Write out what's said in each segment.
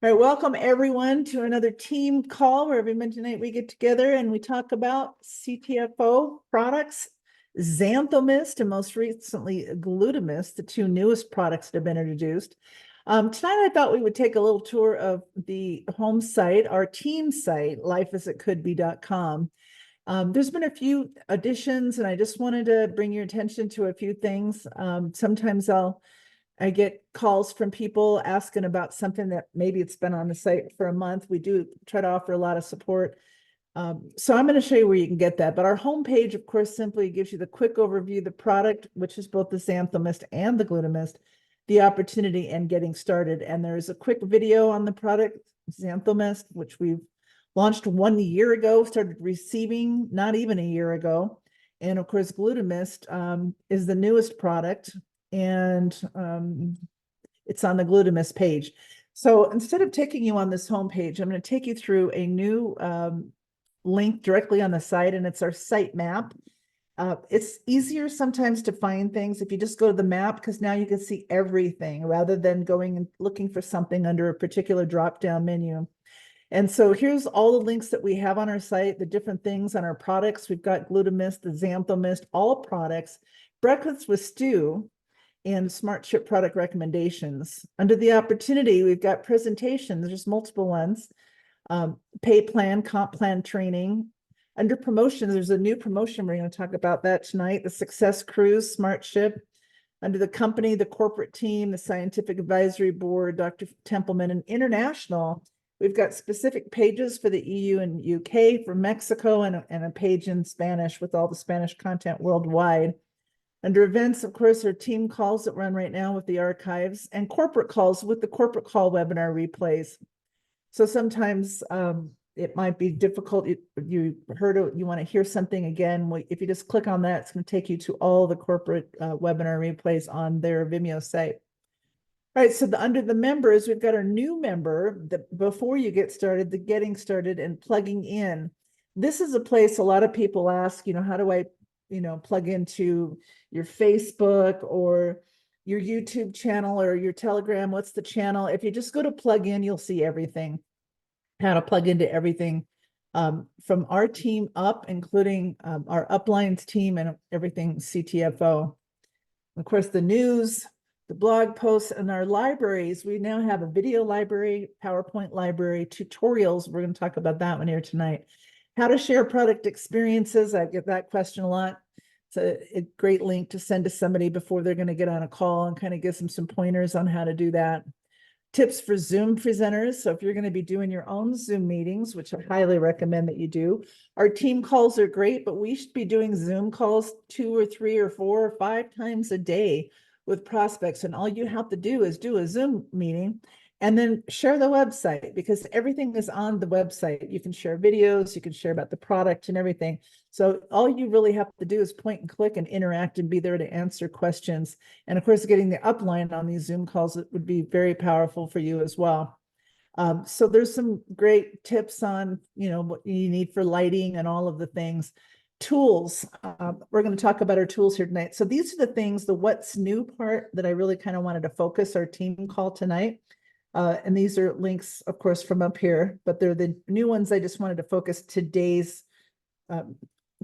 All right, welcome everyone to another team call where every Monday night we get together and we talk about CTFO products, Xanthomist, and most recently Glutamist, the two newest products that have been introduced. Tonight I thought we would take a little tour of the home site, our team site, lifeasitcouldbe.com. There's been a few additions and I just wanted to bring your attention to a few things. Sometimes I get calls from people asking about something that maybe it's been on the site for a month. We do try to offer a lot of support. So I'm going to show you where you can get that. But our homepage, of course, simply gives you the quick overview of the product, which is both the Xanthomist and the Glutamist, the opportunity and getting started. And there's a quick video on the product, Xanthomist, which we've launched 1 year ago, started receiving not even a year ago. And of course, Glutamist is the newest product, and it's on the Glutamist page. So instead of taking you on this homepage, I'm going to take you through a new link directly on the site, and it's our site map. It's easier sometimes to find things if you just go to the map, because now you can see everything rather than going and looking for something under a particular drop-down menu. And so here's all the links that we have on our site, the different things on our products. We've got Glutamist, the Xanthomist, all products, breakfast with stew, and smart chip product recommendations. Under the opportunity, we've got presentations. There's multiple ones. Pay plan, comp plan training. Under promotions, there's a new promotion. We're going to talk about that tonight. The Success Cruise, Smart Chip. Under the company, the corporate team, the scientific advisory board, Dr. Templeman, and international. We've got specific pages for the EU and UK, for Mexico, and a page in Spanish with all the Spanish content worldwide. Under events, of course, are team calls that run right now with the archives, and corporate calls with the corporate call webinar replays. So sometimes it might be difficult. You want to hear something again. If you just click on that, it's going to take you to all the corporate webinar replays on their Vimeo site. All right, so under the members, we've got our new member. Before you get started, the getting started and plugging in. This is a place a lot of people ask, how do I plug into your Facebook or your YouTube channel or your Telegram? What's the channel? If you just go to plug in, you'll see everything, how to plug into everything from our team up, including our uplines team and everything CTFO. Of course, the news, the blog posts, and our libraries. We now have a video library, PowerPoint library, tutorials. We're going to talk about that one here tonight. How to share product experiences. I get that question a lot. It's a great link to send to somebody before they're going to get on a call and kind of give them some pointers on how to do that. Tips for Zoom presenters. So if you're going to be doing your own Zoom meetings, which I highly recommend that you do, our team calls are great, but we should be doing Zoom calls 2 or 3 or 4 or 5 times a day with prospects. And all you have to do is do a Zoom meeting and then share the website, because everything is on the website. You can share videos, you can share about the product and everything. So all you really have to do is point and click and interact and be there to answer questions. And of course, getting the upline on these Zoom calls would be very powerful for you as well. So there's some great tips on, what you need for lighting and all of the things. Tools. We're going to talk about our tools here tonight. So these are the things, the what's new part that I really kind of wanted to focus our team call tonight. And these are links, of course, from up here, but they're the new ones I just wanted to focus today's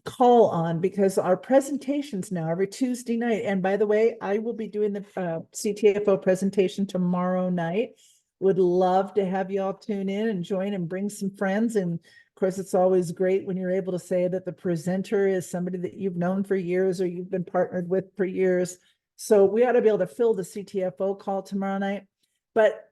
call on, because our presentations now every Tuesday night. And by the way, I will be doing the CTFO presentation tomorrow night. Would love to have you all tune in and join and bring some friends. And of course, it's always great when you're able to say that the presenter is somebody that you've known for years or you've been partnered with for years. So we ought to be able to fill the CTFO call tomorrow night. But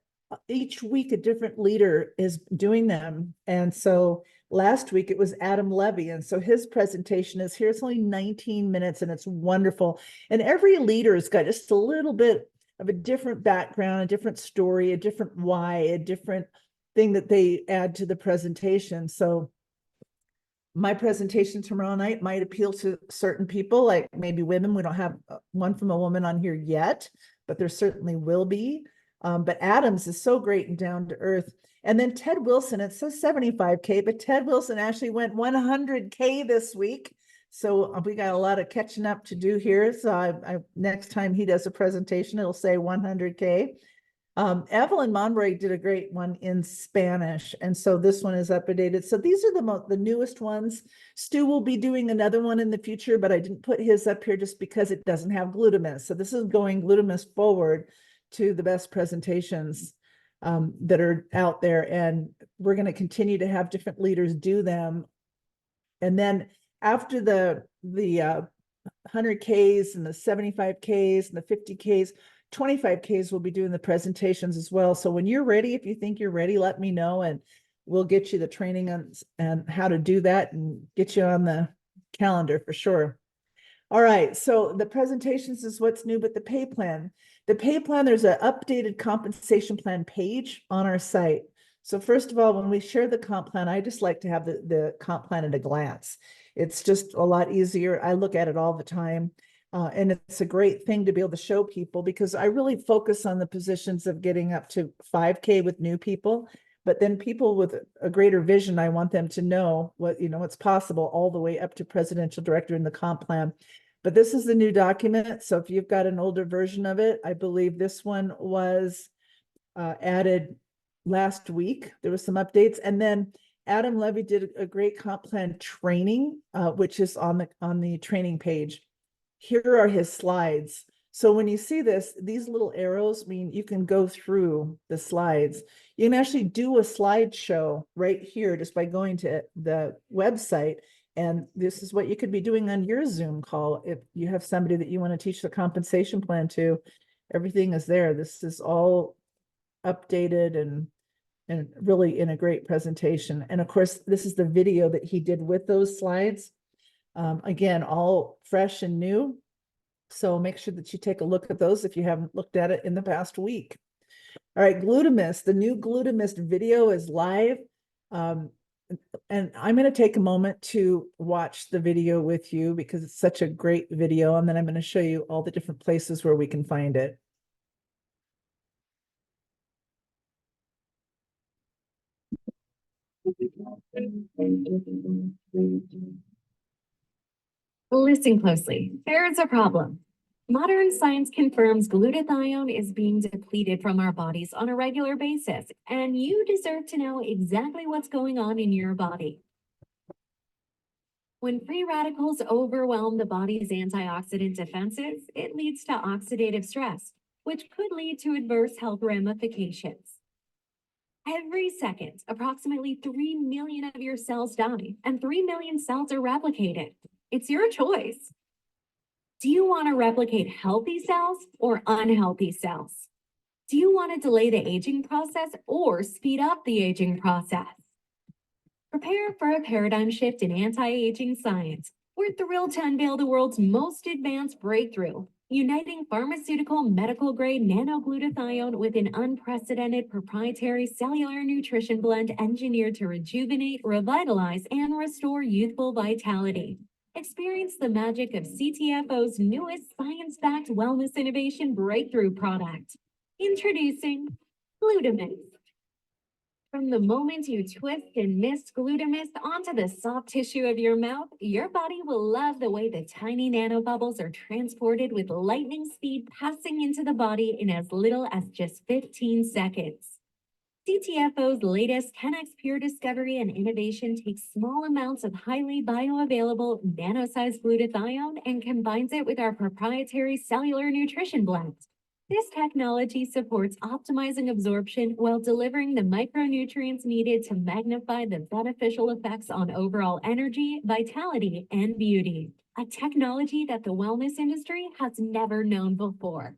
each week a different leader is doing them. And so last week it was Adam Levy. And so his presentation is here. It's only 19 minutes and it's wonderful. And every leader has got just a little bit of a different background, a different story, a different why, a different thing that they add to the presentation. So my presentation tomorrow night might appeal to certain people, like maybe women. We don't have one from a woman on here yet, but there certainly will be. But Adams is so great and down to earth. And then Ted Wilson, it says 75K, but Ted Wilson actually went 100K this week. So we got a lot of catching up to do here. So next time he does a presentation, it'll say 100K. Evelyn Monroy did a great one in Spanish, and so this one is updated. So these are the newest ones. Stu will be doing another one in the future, but I didn't put his up here just because it doesn't have Glutamist. So this is going Glutamist forward to the best presentations that are out there, and we're going to continue to have different leaders do them. And then after the 100Ks and the 75Ks and the 50Ks, 25Ks will be doing the presentations as well. So when you're ready, if you think you're ready, let me know and we'll get you the training on how to do that and get you on the calendar for sure. All right, so the presentations is what's new, but the pay plan. The pay plan, there's an updated compensation plan page on our site. So first of all, when we share the comp plan, I just like to have the comp plan at a glance. It's just a lot easier. I look at it all the time. And it's a great thing to be able to show people because I really focus on the positions of getting up to 5K with new people. But then people with a greater vision, I want them to know what's possible all the way up to presidential director in the comp plan. But this is the new document. So if you've got an older version of it, I believe this one was added last week. There was some updates. And then Adam Levy did a great comp plan training, which is on the training page. Here are his slides. So when you see this, these little arrows mean you can go through the slides. You can actually do a slideshow right here just by going to the website. And this is what you could be doing on your Zoom call. If you have somebody that you want to teach the compensation plan to, everything is there. This is all updated and really in a great presentation. And of course, this is the video that he did with those slides. Again, all fresh and new. So make sure that you take a look at those if you haven't looked at it in the past week. All right, Glutamist, the new Glutamist video is live. And I'm going to take a moment to watch the video with you because it's such a great video. And then I'm going to show you all the different places where we can find it. Listen closely. There's a problem. Modern science confirms glutathione is being depleted from our bodies on a regular basis, and you deserve to know exactly what's going on in your body. When free radicals overwhelm the body's antioxidant defenses, it leads to oxidative stress, which could lead to adverse health ramifications. Every second, approximately 3 million of your cells die, and 3 million cells are replicated. It's your choice. Do you want to replicate healthy cells or unhealthy cells? Do you want to delay the aging process or speed up the aging process? Prepare for a paradigm shift in anti-aging science. We're thrilled to unveil the world's most advanced breakthrough, uniting pharmaceutical medical-grade nanoglutathione with an unprecedented proprietary cellular nutrition blend engineered to rejuvenate, revitalize, and restore youthful vitality. Experience the magic of CTFO's newest science-backed wellness innovation breakthrough product. Introducing Glutamist. From the moment you twist and mist Glutamist onto the soft tissue of your mouth, your body will love the way the tiny nanobubbles are transported with lightning speed, passing into the body in as little as just 15 seconds. CTFO's latest 10x Pure discovery and innovation takes small amounts of highly bioavailable nano-sized glutathione and combines it with our proprietary cellular nutrition blend. This technology supports optimizing absorption while delivering the micronutrients needed to magnify the beneficial effects on overall energy, vitality, and beauty. A technology that the wellness industry has never known before.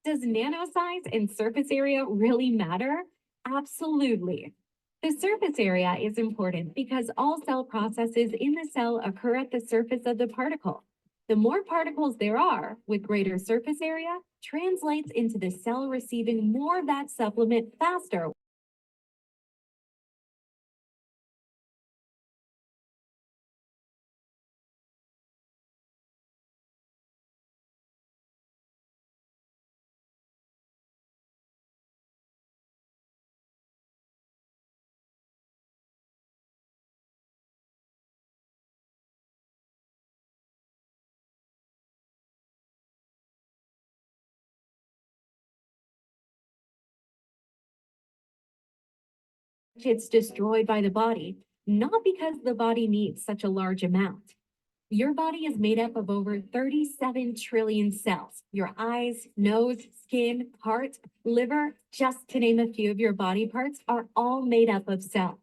Does nano size and surface area really matter? Absolutely. The surface area is important because all cell processes in the cell occur at the surface of the particle. The more particles there are, with greater surface area, translates into the cell receiving more of that supplement faster. it's destroyed by the body, not because the body needs such a large amount. Your body is made up of over 37 trillion cells. Your eyes, nose, skin, heart, liver, just to name a few of your body parts, are all made up of cells.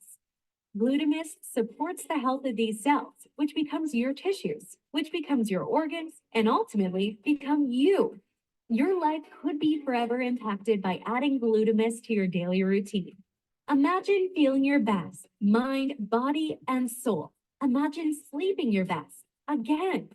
Glutamist supports the health of these cells, which becomes your tissues, which becomes your organs, and ultimately become you. Your life could be forever impacted by adding glutamist to your daily routine. Imagine feeling your best, mind, body, and soul. Imagine sleeping your best. Again,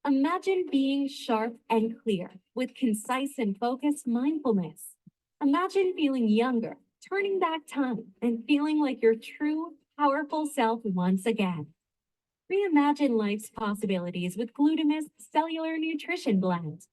imagine being sharp and clear with concise and focused mindfulness. Imagine feeling younger, turning back time, and feeling like your true, powerful self once again. Reimagine life's possibilities with Glutamist Cellular Nutrition Blend.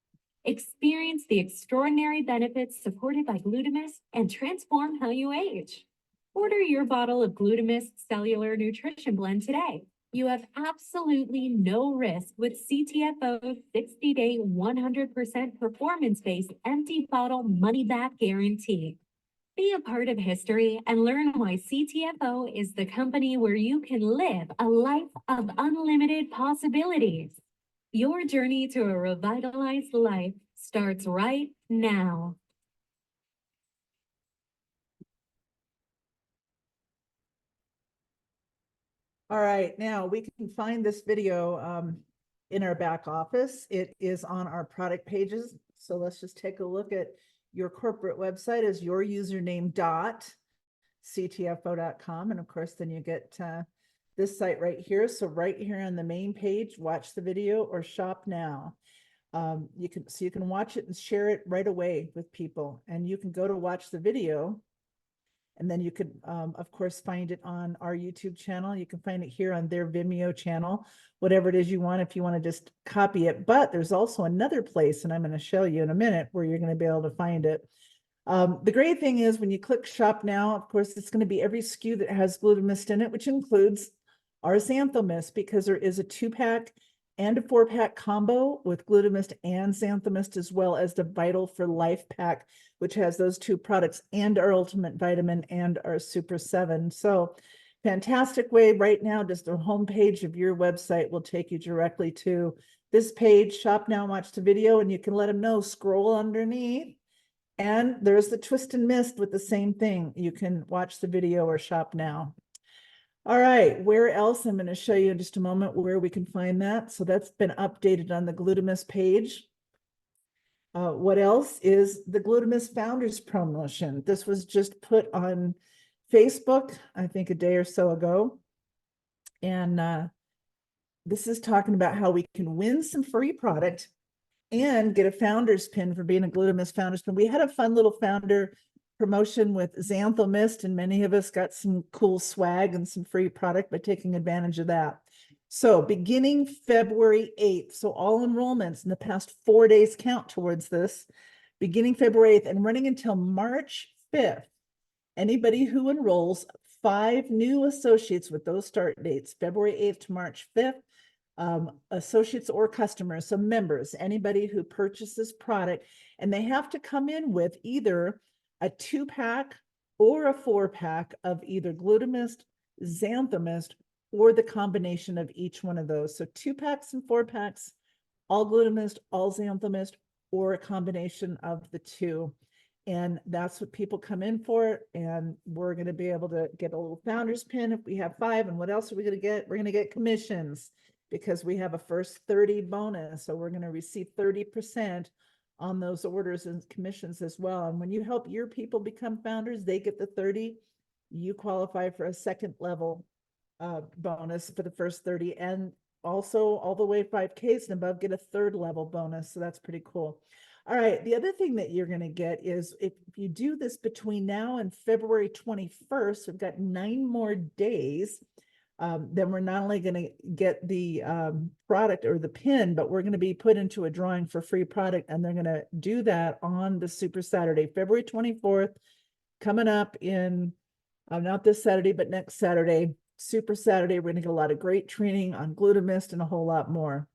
Experience the extraordinary benefits supported by Glutamist and transform how you age. Order your bottle of Glutamist Cellular Nutrition Blend today. You have absolutely no risk with CTFO 60-day 100% performance-based empty bottle money-back guarantee. Be a part of history and learn why CTFO is the company where you can live a life of unlimited possibilities. Your journey to a revitalized life starts right now. All right, now we can find this video in our back office. It is on our product pages. So let's just take a look at your corporate website as your username .ctfo.com. And of course, then you get this site right here. So right here on the main page, watch the video or shop now. You can watch it and share it right away with people. And you can go to watch the video. And then you could, of course, find it on our YouTube channel. You can find it here on their Vimeo channel, whatever it is you want, if you want to just copy it. But there's also another place, and I'm going to show you in a minute, where you're going to be able to find it. The great thing is when you click shop now, of course, it's going to be every SKU that has Glutamist in it, which includes our Xanthomist, because there is a 2-pack and a 4-pack combo with Glutamist and Xanthomist, as well as the Vital for Life pack, which has those 2 products and our Ultimate Vitamin and our Super 7. So fantastic way right now, just the homepage of your website will take you directly to this page, shop now, watch the video, and you can let them know, scroll underneath. And there's the twist and mist with the same thing. You can watch the video or shop now. All right, where else? I'm going to show you in just a moment where we can find that. So that's been updated on the Glutamist page. What else is the Glutamist Founders Promotion? This was just put on Facebook, I think a day or so ago. And this is talking about how we can win some free product and get a founder's pin for being a Glutamist founder's pin. We had a fun little founder promotion with Xanthomist, and many of us got some cool swag and some free product by taking advantage of that. So beginning February 8th, so all enrollments in the past 4 days count towards this, beginning February 8th and running until March 5th, anybody who enrolls 5 new associates with those start dates, February 8th to March 5th, associates or customers, so members, anybody who purchases product, and they have to come in with either a 2-pack or a 4-pack of either Glutamist, Xanthomist, or the combination of each one of those. So 2-packs and 4-packs, all Glutamist, all Xanthomist, or a combination of the 2. And that's what people come in for. And we're going to be able to get a little founder's pin if we have 5. And what else are we going to get? We're going to get commissions because we have a first 30 bonus. So we're going to receive 30% on those orders and commissions as well. And when you help your people become founders, they get the 30. You qualify for a second level bonus for the first 30, and also all the way 5Ks and above get a third level bonus. So that's pretty cool. All right, the other thing that you're going to get is if you do this between now and February 21st, we've got 9 more days. Then we're not only going to get the product or the pin, but we're going to be put into a drawing for free product. And they're going to do that on the Super Saturday, February 24th, coming up in, not this Saturday, but next Saturday, Super Saturday. We're going to get a lot of great training on Glutamist and a whole lot more.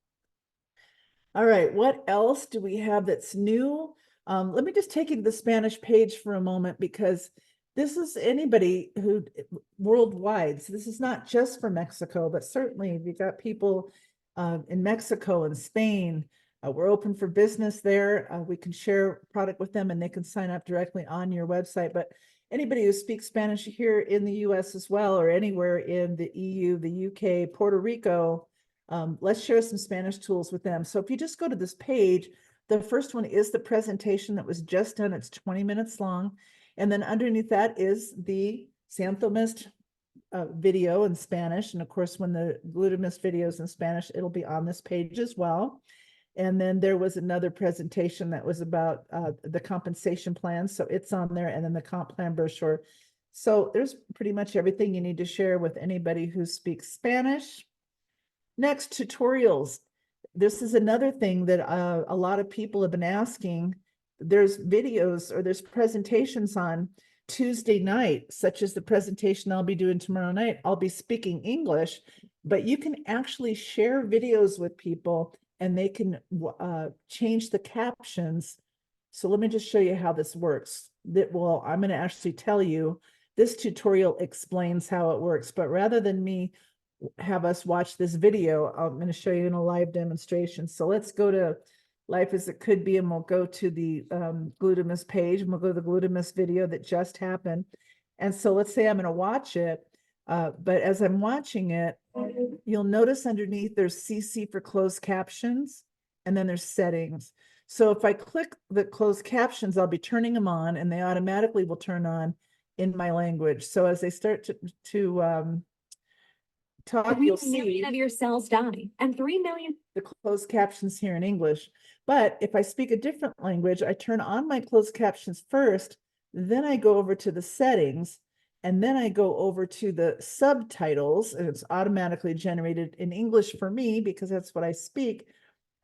All right, what else do we have that's new? Let me just take you to the Spanish page for a moment, because This is anybody who worldwide. So this is not just for Mexico, but certainly if you've got people in Mexico and Spain, we're open for business there. We can share product with them and they can sign up directly on your website. But anybody who speaks Spanish here in the US as well, or anywhere in the EU, the UK, Puerto Rico, let's share some Spanish tools with them. So if you just go to this page, the first one is the presentation that was just done. It's 20 minutes long. And then underneath that is the Xanthomist video in Spanish. And of course, when the Glutamist video is in Spanish, it'll be on this page as well. And then there was another presentation that was about the compensation plan. So it's on there, and then the comp plan brochure. So there's pretty much everything you need to share with anybody who speaks Spanish. Next, tutorials. This is another thing that a lot of people have been asking. There's videos or there's presentations on Tuesday night, such as the presentation I'll be doing tomorrow night. I'll be speaking English, but you can actually share videos with people and they can change the captions. So let me just show you how this works. I'm going to actually tell you, this tutorial explains how it works, but rather than me have us watch this video, I'm going to show you in a live demonstration. So let's go to Life as It Could Be, and we'll go to the Glutamist page, and we'll go to the Glutamist video that just happened. And so let's say I'm going to watch it, but as I'm watching it, you'll notice underneath there's CC for closed captions, and then there's settings. So if I click the closed captions, I'll be turning them on, and they automatically will turn on in my language. So as they start to talk, 3 you'll million see of your cells die, and 3 million. the closed captions here in English. But if I speak a different language, I turn on my closed captions first, then I go over to the settings, and then I go over to the subtitles, and it's automatically generated in English for me because that's what I speak.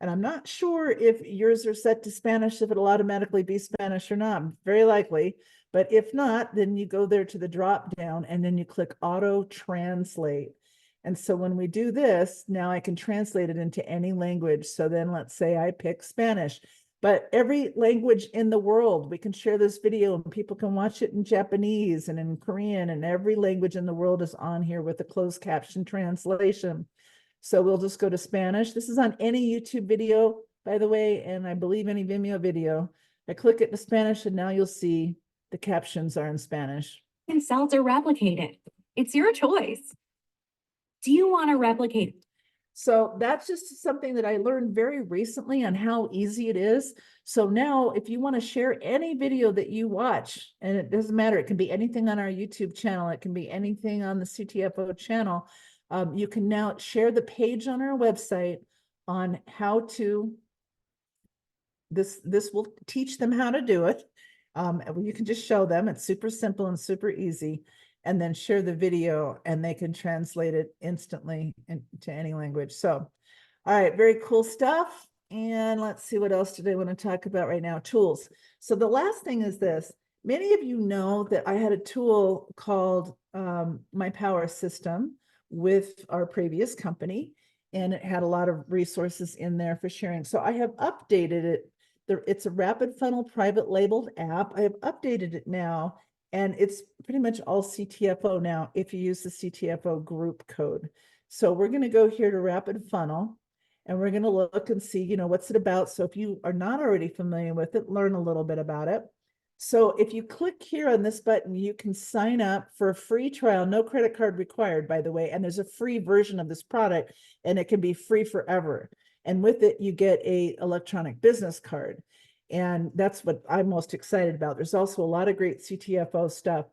And I'm not sure if yours are set to Spanish, if it'll automatically be Spanish or not, very likely. But if not, then you go there to the drop down and then you click auto translate. And so when we do this, now I can translate it into any language. So then let's say I pick Spanish, but every language in the world, we can share this video and people can watch it in Japanese and in Korean, and every language in the world is on here with a closed caption translation. So we'll just go to Spanish. This is on any YouTube video, by the way, and I believe any Vimeo video. I click it to Spanish and now you'll see the captions are in Spanish. And cells are replicated. It's your choice. Do you want to replicate? So that's just something that I learned very recently on how easy it is. So now if you want to share any video that you watch, and it doesn't matter, it can be anything on our YouTube channel, it can be anything on the CTFO channel, you can now share the page on our website on how to, this will teach them how to do it. You can just show them, it's super simple and super easy, and then share the video and they can translate it instantly into any language. So, all right, very cool stuff. And let's see, what else do they want to talk about right now? Tools. So the last thing is this. Many of you know that I had a tool called My Power System with our previous company, and it had a lot of resources in there for sharing. So I have updated it. It's a rapid funnel private labeled app. I have updated it now, and it's pretty much all CTFO now if you use the CTFO group code. So we're going to go here to rapid funnel, and we're going to look and see, what's it about. So if you are not already familiar with it, learn a little bit about it. So if you click here on this button, you can sign up for a free trial, no credit card required, by the way, and there's a free version of this product, and it can be free forever. And with it, you get a electronic business card. And that's what I'm most excited about. There's also a lot of great CTFO stuff.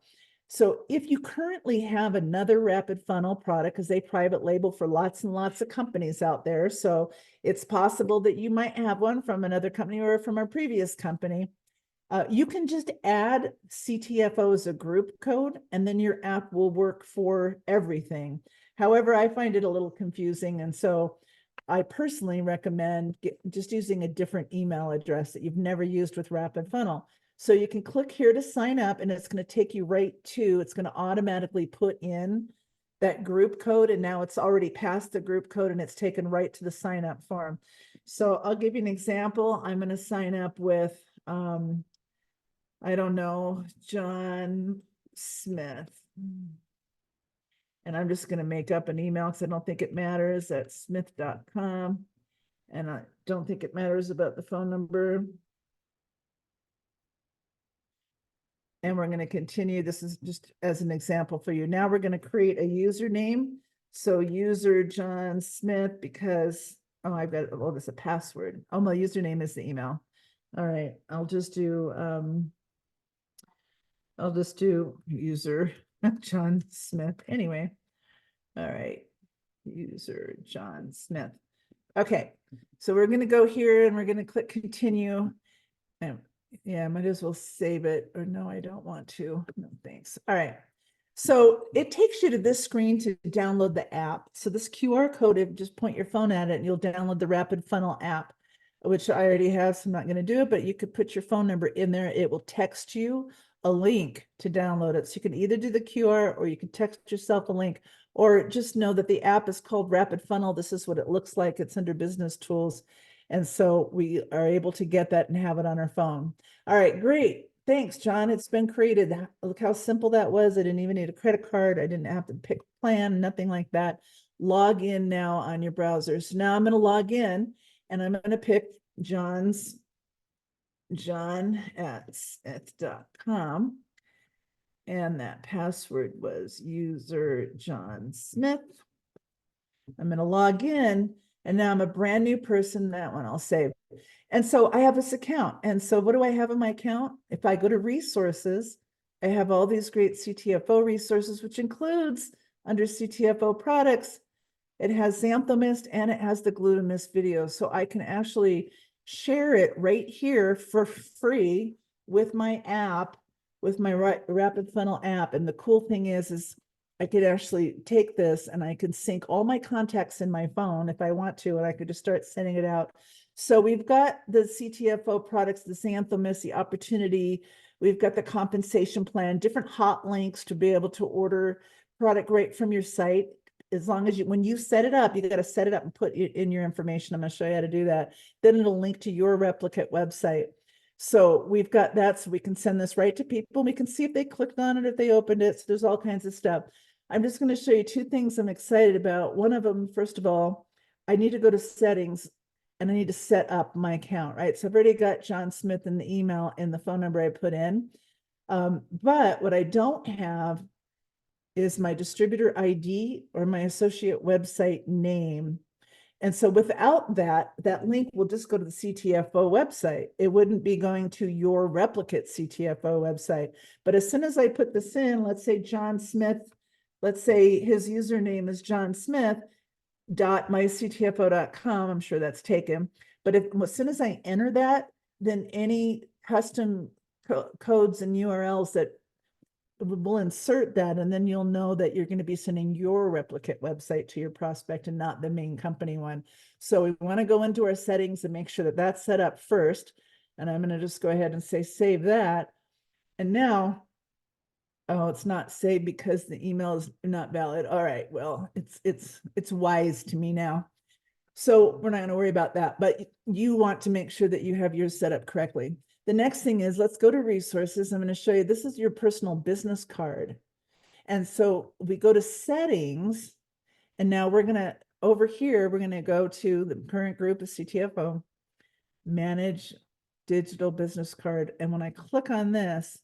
So if you currently have another rapid funnel product, because they private label for lots and lots of companies out there, so it's possible that you might have one from another company or from our previous company. You can just add CTFO as a group code, and then your app will work for everything. However, I find it a little confusing, and so I personally recommend just using a different email address that you've never used with Rapid Funnel. So you can click here to sign up, and it's going to take you right to, it's going to automatically put in that group code, and now it's already past the group code and it's taken right to the sign up form. So I'll give you an example. I'm going to sign up with, I don't know, John Smith. And I'm just going to make up an email because I don't think it matters at smith.com. And I don't think it matters about the phone number. And we're going to continue. This is just as an example for you. Now we're going to create a username. So user John Smith, because, oh, I've got, oh, this is a password. Oh, my username is the email. All right, I'll just do user John Smith anyway. All right, user John Smith. Okay, so we're going to go here and we're going to click continue. And yeah, I might as well save it, or no, I don't want to. No, thanks. All right. So it takes you to this screen to download the app. So this QR code, if just point your phone at it and you'll download the Rapid Funnel app, which I already have, so I'm not going to do it, but you could put your phone number in there. It will text you a link to download it. So you can either do the QR or you can text yourself a link, or just know that the app is called Rapid Funnel. This is what it looks like. It's under business tools. And so we are able to get that and have it on our phone. All right, great. Thanks, John. It's been created. Look how simple that was. I didn't even need a credit card. I didn't have to pick plan, nothing like that. Log in now on your browser. So now I'm going to log in and I'm going to pick John at smith.com. And that password was user John Smith. I'm going to log in and now I'm a brand new person. That one I'll save. And so I have this account. And so what do I have in my account? If I go to resources, I have all these great CTFO resources, which includes under CTFO products, it has Xanthomist and it has the Glutamist video. So I can actually share it right here for free with my app, with my Rapid Funnel app. And the cool thing is I could actually take this and I could sync all my contacts in my phone if I want to, and I could just start sending it out. So we've got the CTFO products, the Xanthomist, the opportunity. We've got the compensation plan, different hot links to be able to order product right from your site. As long as when you set it up, you got to set it up and put it in your information. I'm going to show you how to do that. Then it'll link to your replicate website. So we've got that, so we can send this right to people. We can see if they clicked on it, if they opened it. So there's all kinds of stuff. I'm just going to show you two things I'm excited about. One of them, first of all, I need to go to settings and I need to set up my account, right? So I've already got John Smith in the email and the phone number I put in. But what I don't have is my distributor ID or my associate website name. And so without that, that link will just go to the CTFO website. It wouldn't be going to your replicate CTFO website. But as soon as I put this in, let's say John Smith, let's say his username is John Smith, .myctfo.com. I'm sure that's taken. But as soon as I enter that, then any custom codes and URLs that we'll insert that, and then you'll know that you're going to be sending your replicate website to your prospect and not the main company one. So we want to go into our settings and make sure that that's set up first. And I'm going to just go ahead and say save that. And now, oh, it's not saved because the email is not valid. All right, well, it's wise to me now. So we're not going to worry about that, but you want to make sure that you have yours set up correctly. The next thing is, let's go to resources. I'm going to show you, this is your personal business card. And so we go to settings, and now we're going to, over here, we're going to go to the current group of CTFO, manage digital business card. And when I click on this,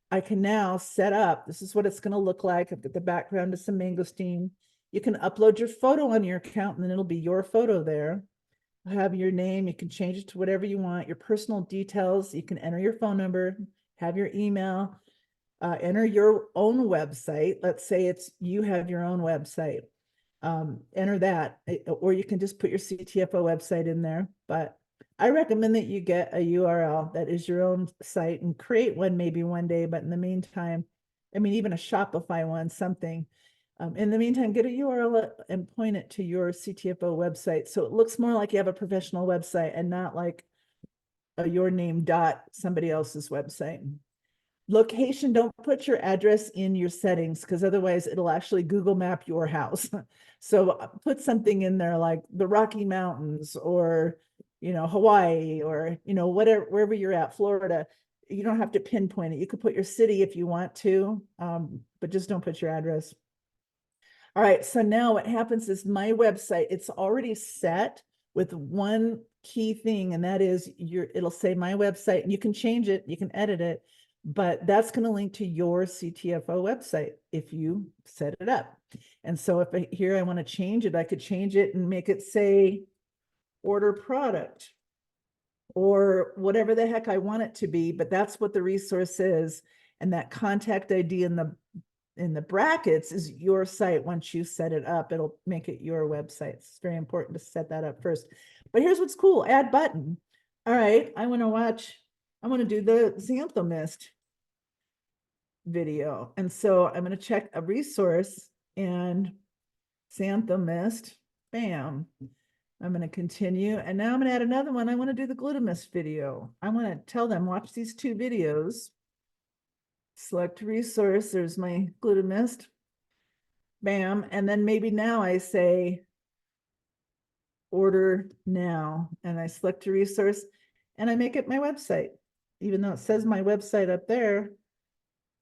I can now set up, this is what it's going to look like. I've got the background of some mangosteen. You can upload your photo on your account and then it'll be your photo there. Have your name, you can change it to whatever you want, your personal details, you can enter your phone number, have your email, enter your own website. Let's say it's, you have your own website, enter that, or you can just put your CTFO website in there. But I recommend that you get a URL that is your own site and create one maybe one day. But in the meantime, I mean, even a Shopify one, something. In the meantime, get a URL and point it to your CTFO website. So it looks more like you have a professional website and not like a your name dot somebody else's website. Location, don't put your address in your settings because otherwise it'll actually Google map your house. So put something in there like the Rocky Mountains or, you know, Hawaii or, you know, whatever, wherever you're at, Florida. you don't have to pinpoint it. You could put your city if you want to, but just don't put your address. All right, so now what happens is my website, it's already set with one key thing, and that is it'll say my website, and you can change it, you can edit it, but that's going to link to your CTFO website if you set it up. And so if here I want to change it, I could change it and make it say order product or whatever the heck I want it to be, but that's what the resource is. And that contact ID in the brackets is your site. Once you set it up, it'll make it your website. It's very important to set that up first. But here's what's cool, add button. All right, I want to do the Xanthomist video. And so I'm going to check a resource and Xanthomist, bam. I'm going to continue. And now I'm going to add another one. I want to do the glutamist video. I want to tell them, watch these two videos. Select resource. There's my glutamist. Bam. And then maybe now I say order now. And I select a resource and I make it my website. Even though it says my website up there,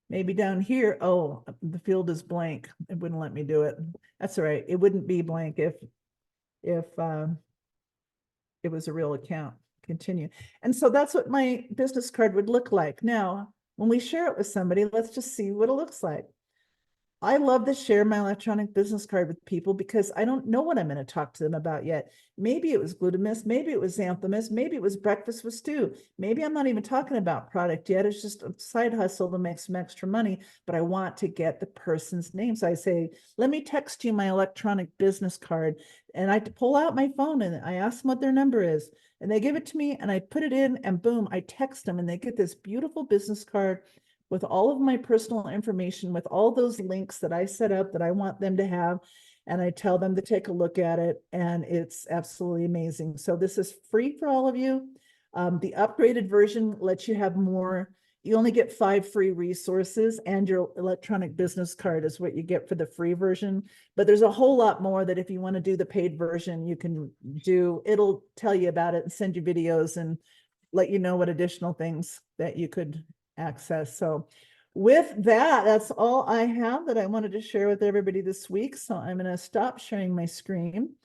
maybe down here, oh, the field is blank. It wouldn't let me do it. That's all right. It wouldn't be blank if it was a real account. Continue. And so that's what my business card would look like. Now, when we share it with somebody, let's just see what it looks like. I love to share my electronic business card with people because I don't know what I'm going to talk to them about yet. Maybe it was glutamist, maybe it was xanthomist, maybe it was breakfast with stew. Maybe I'm not even talking about product yet. It's just a side hustle to make some extra money, but I want to get the person's name. So I say, let me text you my electronic business card. And I pull out my phone and I ask them what their number is. And they give it to me and I put it in and boom, I text them and they get this beautiful business card with all of my personal information, with all those links that I set up that I want them to have. And I tell them to take a look at it. And it's absolutely amazing. So this is free for all of you. The upgraded version lets you have more. You only get 5 free resources and your electronic business card is what you get for the free version. But there's a whole lot more that if you want to do the paid version, you can do. It'll tell you about it and send you videos and let you know what additional things that you could access. So with that, that's all I have that I wanted to share with everybody this week. So I'm going to stop sharing my screen.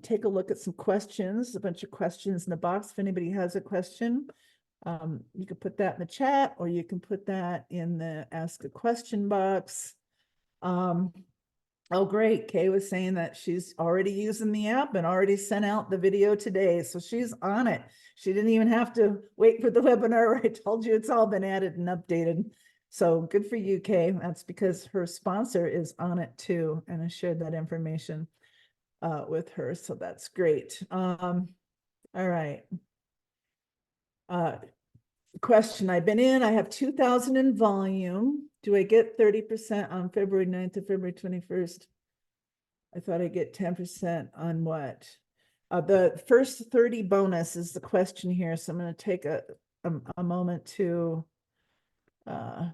Take a look at some questions, a bunch of questions in the box. If anybody has a question, you can put that in the chat or you can put that in the ask a question box. Oh, great. Kay was saying that she's already using the app and already sent out the video today. So she's on it. She didn't even have to wait for the webinar. I told you it's all been added and updated. So good for you, Kay. That's because her sponsor is on it too. And I shared that information with her. So that's great. All right. Question. I've been in, I have 2,000 in volume. Do I get 30% on February 9th to February 21st? I thought I'd get 10% on what? The first 30 bonus is the question here. So I'm going to take a moment to, I'm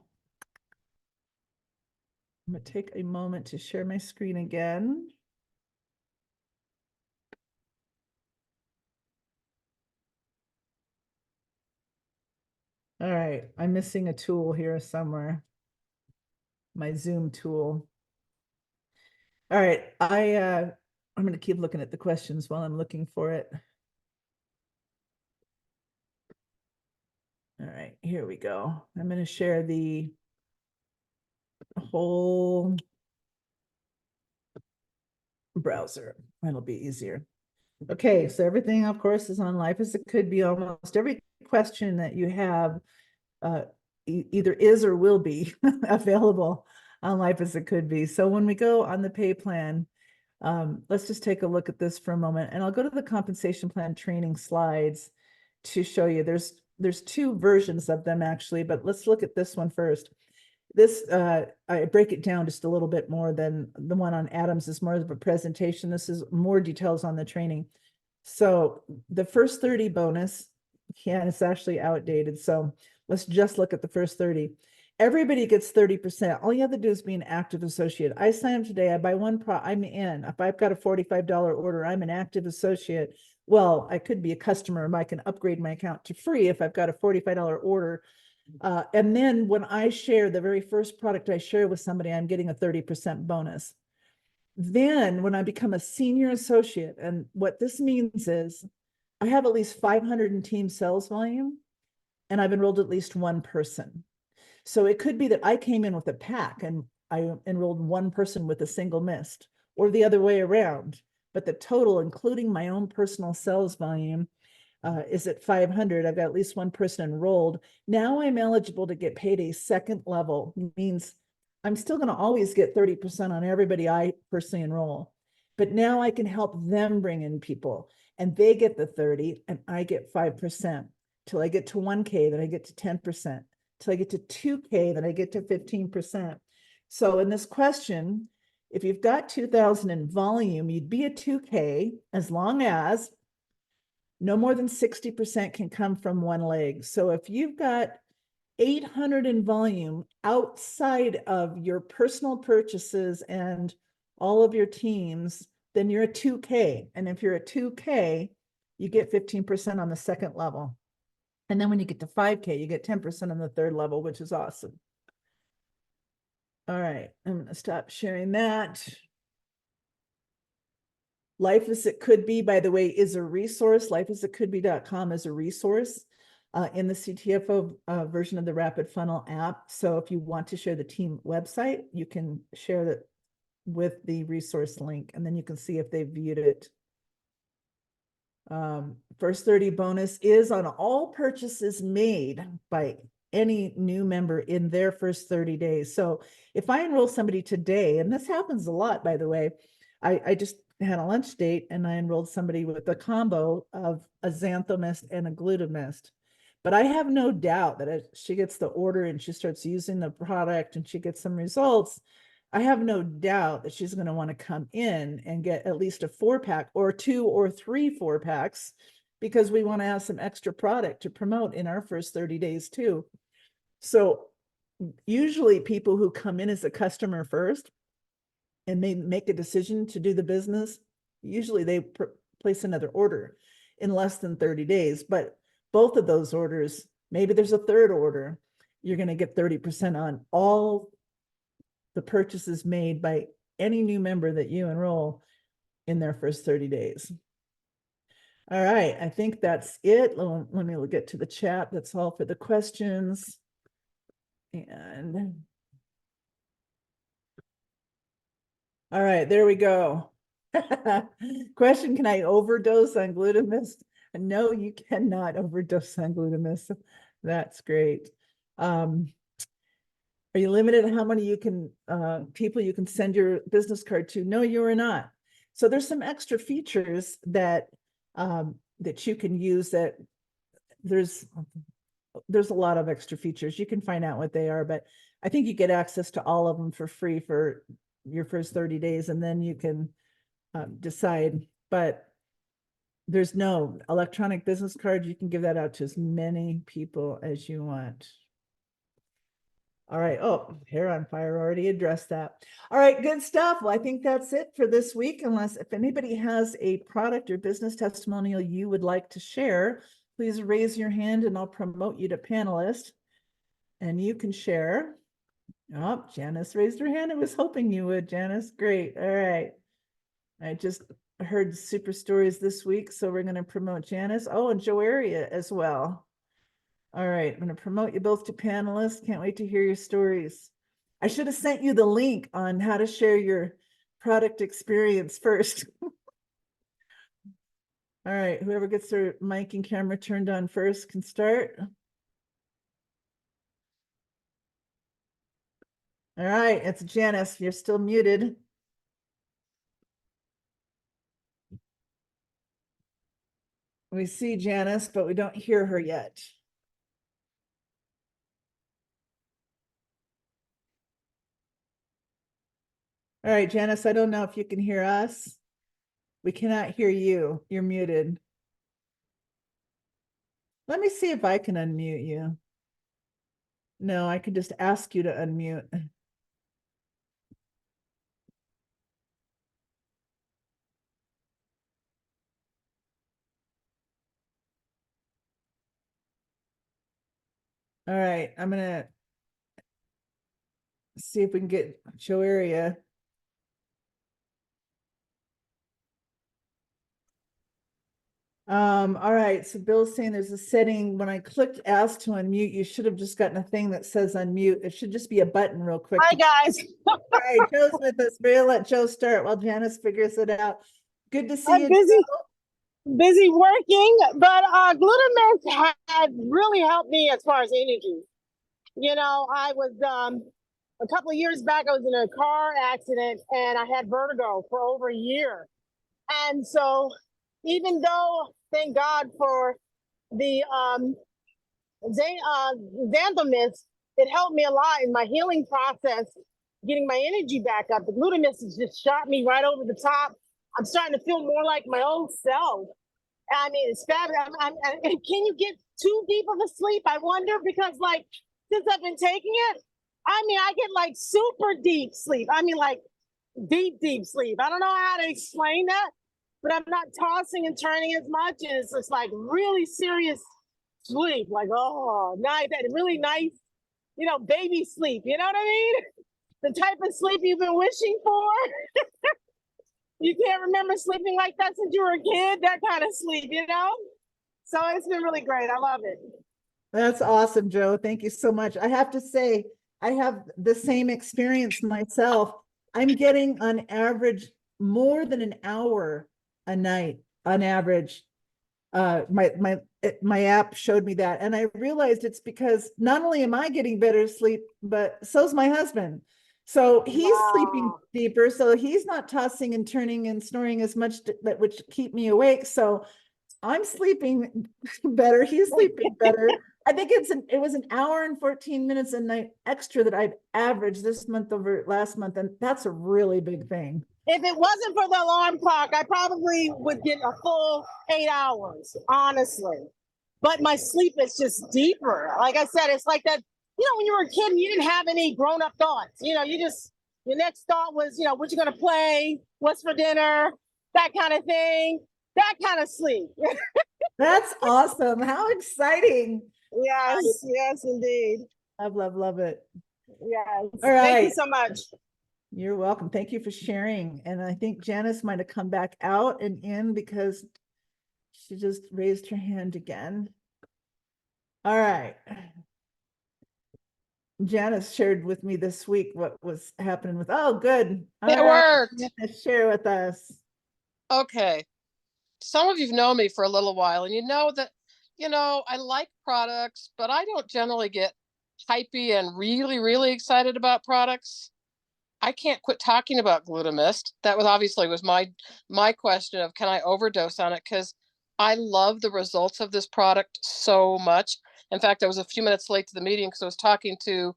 going to take a moment to share my screen again. All right, I'm missing a tool here somewhere. My Zoom tool. All right, I'm going to keep looking at the questions while I'm looking for it. All right, here we go. I'm going to share the whole browser. That'll be easier. Okay, so everything, of course, is on Life as It Could Be. Almost every question that you have either is or will be available on Life as It Could Be. So when we go on the pay plan, let's just take a look at this for a moment. And I'll go to the compensation plan training slides to show you. There's 2 versions of them actually, but let's look at this one first. This, I break it down just a little bit more than the one on Adams is more of a presentation. This is more details on the training. So the first 30 bonus, yeah, it's actually outdated. So let's just look at the first 30. Everybody gets 30%. All you have to do is be an active associate. I sign up today, I buy one I'm in. If I've got a $45 order, I'm an active associate. well, I could be a customer and I can upgrade my account to free if I've got a $45 order. And then when I share the very first product I share with somebody, I'm getting a 30% bonus. Then when I become a senior associate, and what this means is I have at least 500 in team sales volume and I've enrolled at least one person. So it could be that I came in with a pack and I enrolled one person with a single mist, or the other way around. But the total, including my own personal sales volume, is at 500. I've got at least one person enrolled. Now I'm eligible to get paid a second level. Means I'm still going to always get 30% on everybody I personally enroll. But now I can help them bring in people and they get the 30 and I get 5% till I get to 1K, then I get to 10%, till I get to 2K, then I get to 15%. So in this question, if you've got 2,000 in volume, you'd be a 2K as long as no more than 60% can come from one leg. So if you've got 800 in volume outside of your personal purchases and all of your teams, then you're a 2K. And if you're a 2K, you get 15% on the second level. And then when you get to 5K, you get 10% on the third level, which is awesome. All right, I'm going to stop sharing that. Life as It Could Be, by the way, is a resource. lifeasitcouldbe.com is a resource in the CTFO version of the Rapid Funnel app. So if you want to share the team website, you can share that with the resource link, and then you can see if they viewed it. First 30 bonus is on all purchases made by any new member in their first 30 days. So if I enroll somebody today, and this happens a lot, by the way, I just had a lunch date and I enrolled somebody with a combo of a xanthomist and a glutamist. But I have no doubt that if she gets the order and she starts using the product and she gets some results, I have no doubt that she's going to want to come in and get at least a 4-pack or 2 or 3 4-packs, because we want to have some extra product to promote in our first 30 days too. So usually people who come in as a customer first and they make a decision to do the business, usually they place another order in less than 30 days. But both of those orders, maybe there's a third order, you're going to get 30% on all the purchases made by any new member that you enroll in their first 30 days. All right, I think that's it. Let me get to the chat. That's all for the questions. And all right, there we go. Question, can I overdose on glutamist? No, you cannot overdose on glutamist. That's great. Are you limited on how many you can people you can send your business card to? No, you are not. So there's some extra features that that you can use. That there's a lot of extra features. You can find out what they are, but I think you get access to all of them for free for your first 30 days, and then you can decide. But there's no electronic business card. You can give that out to as many people as you want. All right. Oh, Hair on Fire already addressed that. All right, good stuff. Well, I think that's it for this week. Unless if anybody has a product or business testimonial you would like to share, please raise your hand and I'll promote you to panelist. And you can share. Oh, Janice raised her hand. I was hoping you would, Janice. Great. All right. I just heard super stories this week, so we're going to promote Janice. Oh, and Joaria as well. All right, I'm going to promote you both to panelists. Can't wait to hear your stories. I should have sent you the link on how to share your product experience first. All right, whoever gets their mic and camera turned on first can start. All right, it's Janice. You're still muted. We see Janice, but we don't hear her yet. All right, Janice, I don't know if you can hear us. We cannot hear you. You're muted. Let me see if I can unmute you. No, I can just ask you to unmute. All right, I'm gonna see if we can get show area. All right, so Bill's saying there's a setting, when I clicked ask to unmute, you should have just gotten a thing that says unmute. It should just be a button real quick. Hi, guys. All right, Joe's with us. We'll let Joe start while Janice figures it out. Good to see I'm you. busy working, but glutamate had really helped me as far as energy. You know, I was a couple of years back, I was in a car accident and I had vertigo for over a year. And so even though, thank God for the Xanthomist, it helped me a lot in my healing process, getting my energy back up. The glutamist has just shot me right over the top. I'm starting to feel more like my old self. I mean, it's fabulous. Can you get too deep of a sleep? I wonder, because like since I've been taking it, I mean, I get like super deep sleep. I mean, like deep sleep. I don't know how to explain that, but I'm not tossing and turning as much. And it's just like really serious sleep. Like, oh, nice, that really nice, baby sleep. You know what I mean? The type of sleep you've been wishing for. You can't remember sleeping like that since you were a kid, that kind of sleep, So it's been really great. I love it. That's awesome, Joe. Thank you so much. I have to say, I have the same experience myself. I'm getting on average more than an hour a night on average. My app showed me that, and I realized it's because not only am I getting better sleep, but so's my husband. So he's sleeping Wow. deeper, so he's not tossing and turning and snoring as much that would keep me awake. So I'm sleeping better. He's sleeping better. I think it was an hour and 14 minutes a night extra that I've averaged this month over last month, and that's a really big thing. If it wasn't for the alarm clock, I probably would get a full 8 hours, honestly. But my sleep is just deeper. Like I said, it's like that, when you were a kid and you didn't have any grown-up thoughts. Your next thought was, what you gonna play, what's for dinner, that kind of thing, that kind of sleep. That's awesome. How exciting. Yes, indeed. Love it. Yes. All right. Thank you so much. You're welcome. Thank you for sharing. And I think Janice might have come back out and in because she just raised her hand again. All right. Janice shared with me this week what was happening with, oh, good. It worked. Share with us. Okay. Some of you've known me for a little while, and you know that, I like products, but I don't generally get hypey and really, really excited about products. I can't quit talking about Glutamist. That was my question of, can I overdose on it? Because I love the results of this product so much. In fact, I was a few minutes late to the meeting because I was talking to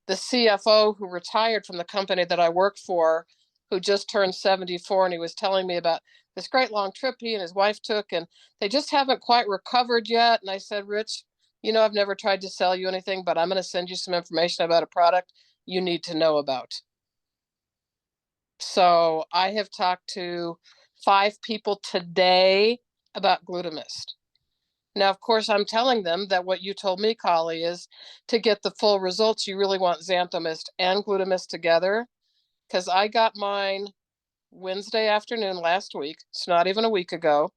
the CFO who retired from the company that I work for, who just turned 74, and he was telling me about this great long trip he and his wife took, and they just haven't quite recovered yet. And I said, Rich, I've never tried to sell you anything, but I'm going to send you some information about a product you need to know about. So I have talked to 5 people today about Glutamist. Now, of course, I'm telling them that what you told me, Collie, is to get the full results, you really want Xanthomist and Glutamist together. Because I got mine Wednesday afternoon last week. It's not even a week ago.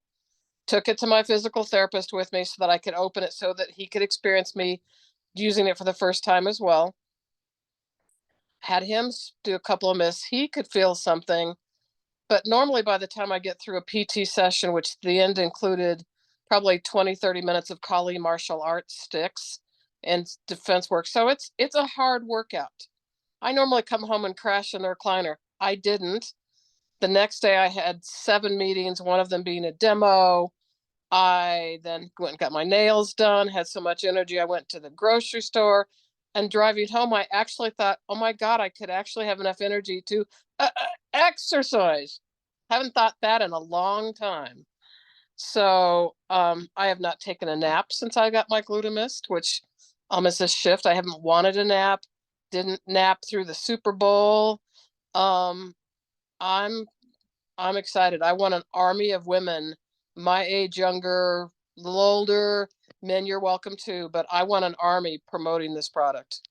Took it to my physical therapist with me so that I could open it so that he could experience me using it for the first time as well. Had him do a couple of myths. He could feel something. But normally by the time I get through a PT session, which the end included probably 20, 30 minutes of Kali martial arts sticks and defense work. So it's a hard workout. I normally come home and crash in the recliner. I didn't. The next day I had 7 meetings, one of them being a demo. I then went and got my nails done, had so much energy. I went to the grocery store, and driving home, I actually thought, oh my God, I could actually have enough energy to exercise. Haven't thought that in a long time. So I have not taken a nap since I got my Glutamist, which I'll miss a shift. I haven't wanted a nap, didn't nap through the Super Bowl. I'm excited. I want an army of women my age, younger, a little older, Men, you're welcome too, but I want an army promoting this product.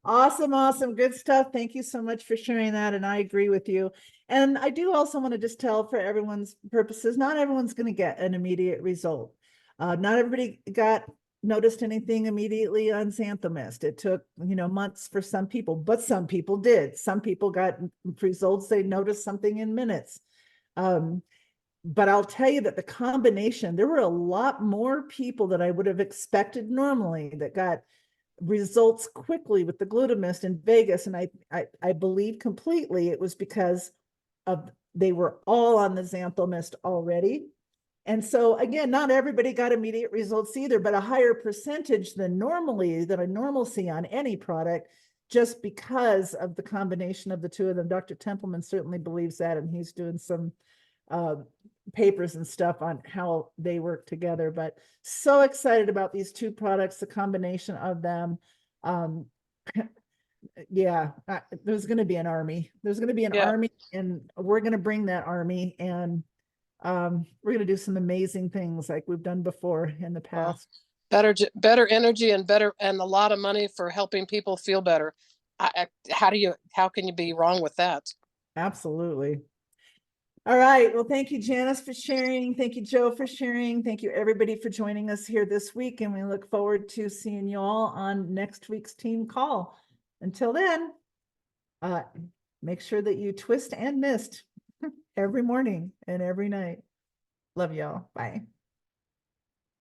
Awesome, awesome, good stuff. Thank you so much for sharing that, and I agree with you. And I do also want to just tell, for everyone's purposes, not everyone's going to get an immediate result. Not everybody noticed anything immediately on Xanthomist. It took, months for some people, but some people did. Some people got results. They noticed something in minutes. But I'll tell you that the combination, there were a lot more people that I would have expected normally that got results quickly with the glutamist in Vegas. And I believe completely it was because of they were all on the Xanthomist already. And so again, not everybody got immediate results either, but a higher percentage than I normally see on any product, just because of the combination of the two of them. Dr. Templeman certainly believes that, and he's doing some papers and stuff on how they work together. But so excited about these two products, the combination of them. Yeah, there's going to be an army. There's going to be an army, and we're going to bring that army, and we're going to do some amazing things like we've done before in the past. Better energy and a lot of money for helping people feel better. How can you be wrong with that? Absolutely. All right. Well, thank you, Janice, for sharing. Thank you, Joe, for sharing. Thank you, everybody, for joining us here this week. And we look forward to seeing you all on next week's team call. Until then, make sure that you twist and mist every morning and every night. Love y'all. Bye.